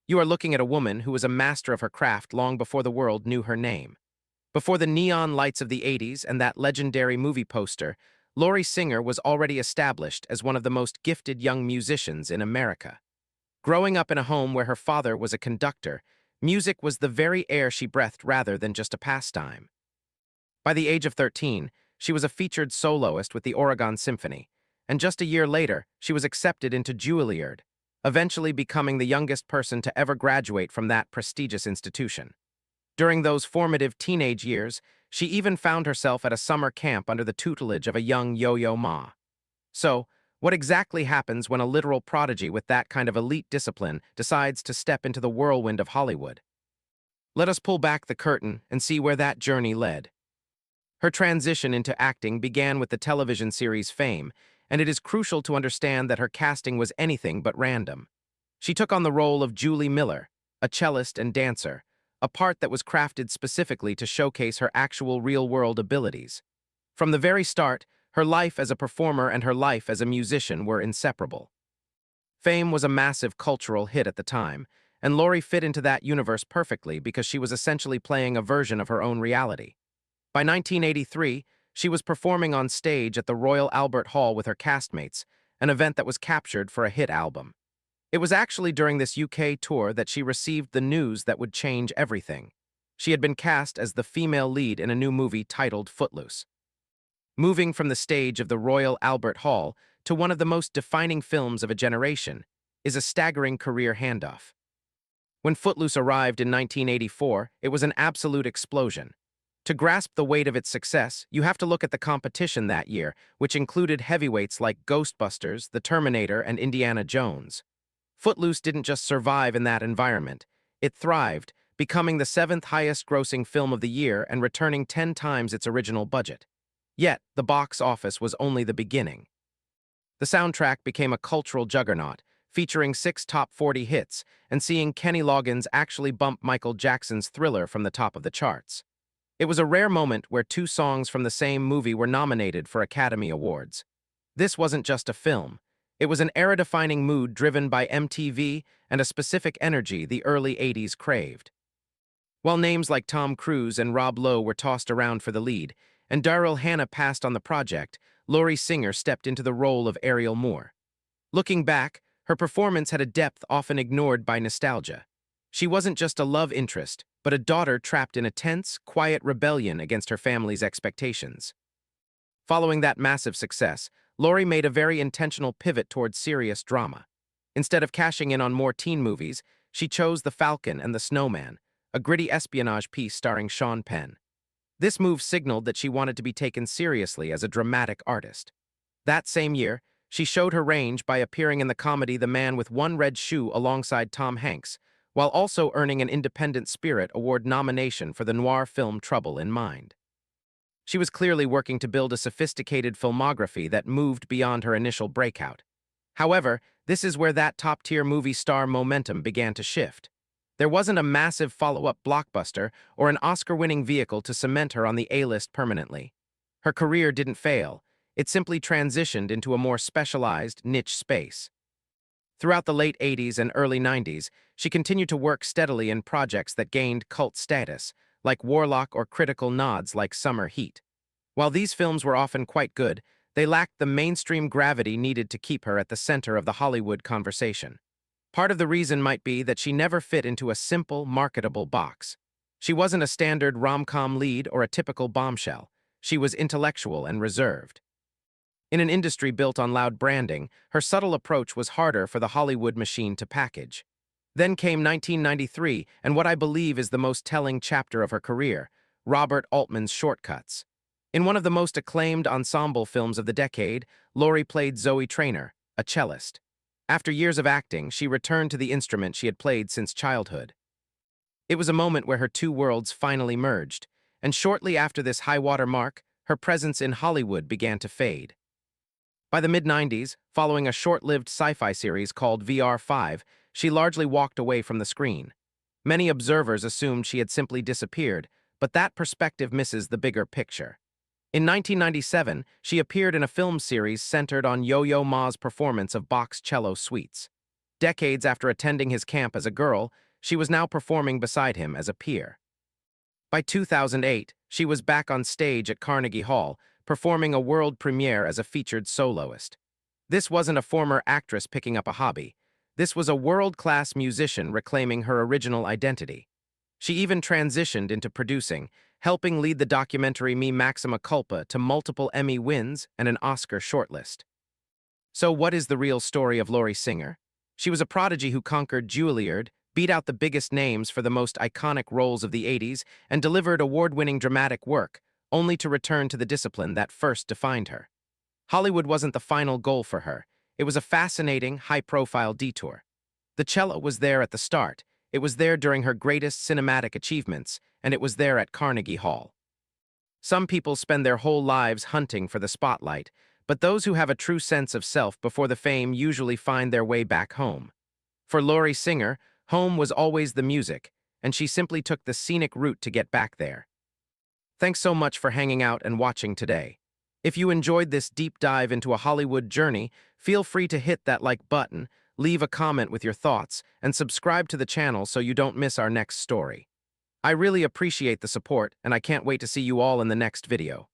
You are looking at a woman who was a master of her craft long before the world knew her name. Before the neon lights of the 80s and that legendary movie poster, Laurie Singer was already established as one of the most gifted young musicians in America. Growing up in a home where her father was a conductor, music was the very air she breathed rather than just a pastime. By the age of 13, she was a featured soloist with the Oregon Symphony, and just a year later, she was accepted into Juilliard, eventually becoming the youngest person to ever graduate from that prestigious institution. During those formative teenage years, she even found herself at a summer camp under the tutelage of a young Yo-Yo Ma. So, what exactly happens when a literal prodigy with that kind of elite discipline decides to step into the whirlwind of Hollywood? Let us pull back the curtain and see where that journey led. Her transition into acting began with the television series Fame, and it is crucial to understand that her casting was anything but random. She took on the role of Julie Miller, a cellist and dancer, a part that was crafted specifically to showcase her actual real-world abilities. From the very start, her life as a performer and her life as a musician were inseparable. Fame was a massive cultural hit at the time, and Laurie fit into that universe perfectly because she was essentially playing a version of her own reality. By 1983, she was performing on stage at the Royal Albert Hall with her castmates, an event that was captured for a hit album. It was actually during this UK tour that she received the news that would change everything. She had been cast as the female lead in a new movie titled Footloose. Moving from the stage of the Royal Albert Hall to one of the most defining films of a generation is a staggering career handoff. When Footloose arrived in 1984, it was an absolute explosion. To grasp the weight of its success, you have to look at the competition that year, which included heavyweights like Ghostbusters, The Terminator, and Indiana Jones. Footloose didn't just survive in that environment. It thrived, becoming the seventh highest-grossing film of the year and returning 10 times its original budget. Yet, the box office was only the beginning. The soundtrack became a cultural juggernaut, featuring 6 top 40 hits, and seeing Kenny Loggins actually bump Michael Jackson's Thriller from the top of the charts. It was a rare moment where 2 songs from the same movie were nominated for Academy Awards. This wasn't just a film. It was an era-defining mood driven by MTV and a specific energy the early 80s craved. While names like Tom Cruise and Rob Lowe were tossed around for the lead, and Daryl Hannah passed on the project, Laurie Singer stepped into the role of Ariel Moore. Looking back, her performance had a depth often ignored by nostalgia. She wasn't just a love interest, but a daughter trapped in a tense, quiet rebellion against her family's expectations. Following that massive success, Laurie made a very intentional pivot towards serious drama. Instead of cashing in on more teen movies, she chose The Falcon and the Snowman, a gritty espionage piece starring Sean Penn. This move signaled that she wanted to be taken seriously as a dramatic artist. That same year, she showed her range by appearing in the comedy The Man with One Red Shoe alongside Tom Hanks, while also earning an Independent Spirit Award nomination for the noir film Trouble in Mind. She was clearly working to build a sophisticated filmography that moved beyond her initial breakout. However, this is where that top-tier movie star momentum began to shift. There wasn't a massive follow-up blockbuster or an Oscar-winning vehicle to cement her on the A-list permanently. Her career didn't fail. It simply transitioned into a more specialized, niche space. Throughout the late 80s and early 90s, she continued to work steadily in projects that gained cult status, like Warlock or critical nods like Summer Heat. While these films were often quite good, they lacked the mainstream gravity needed to keep her at the center of the Hollywood conversation. Part of the reason might be that she never fit into a simple, marketable box. She wasn't a standard rom-com lead or a typical bombshell. She was intellectual and reserved. In an industry built on loud branding, her subtle approach was harder for the Hollywood machine to package. Then came 1993, and what I believe is the most telling chapter of her career, Robert Altman's Shortcuts. In one of the most acclaimed ensemble films of the decade, Laurie played Zoe Traynor, a cellist. After years of acting, she returned to the instrument she had played since childhood. It was a moment where her 2 worlds finally merged, and shortly after this high-water mark, her presence in Hollywood began to fade. By the mid-90s, following a short-lived sci-fi series called VR5, she largely walked away from the screen. Many observers assumed she had simply disappeared, but that perspective misses the bigger picture. In 1997, she appeared in a film series centered on Yo-Yo Ma's performance of Bach's cello suites. Decades after attending his camp as a girl, she was now performing beside him as a peer. By 2008, she was back on stage at Carnegie Hall, performing a world premiere as a featured soloist. This wasn't a former actress picking up a hobby. This was a world-class musician reclaiming her original identity. She even transitioned into producing, helping lead the documentary Me Maxima Culpa to multiple Emmy wins and an Oscar shortlist. So what is the real story of Laurie Singer? She was a prodigy who conquered Juilliard, beat out the biggest names for the most iconic roles of the 80s, and delivered award-winning dramatic work, only to return to the discipline that first defined her. Hollywood wasn't the final goal for her. It was a fascinating, high-profile detour. The cello was there at the start, it was there during her greatest cinematic achievements, and it was there at Carnegie Hall. Some people spend their whole lives hunting for the spotlight, but those who have a true sense of self before the fame usually find their way back home. For Laurie Singer, home was always the music, and she simply took the scenic route to get back there. Thanks so much for hanging out and watching today. If you enjoyed this deep dive into a Hollywood journey, feel free to hit that like button, leave a comment with your thoughts, and subscribe to the channel so you don't miss our next story. I really appreciate the support, and I can't wait to see you all in the next video.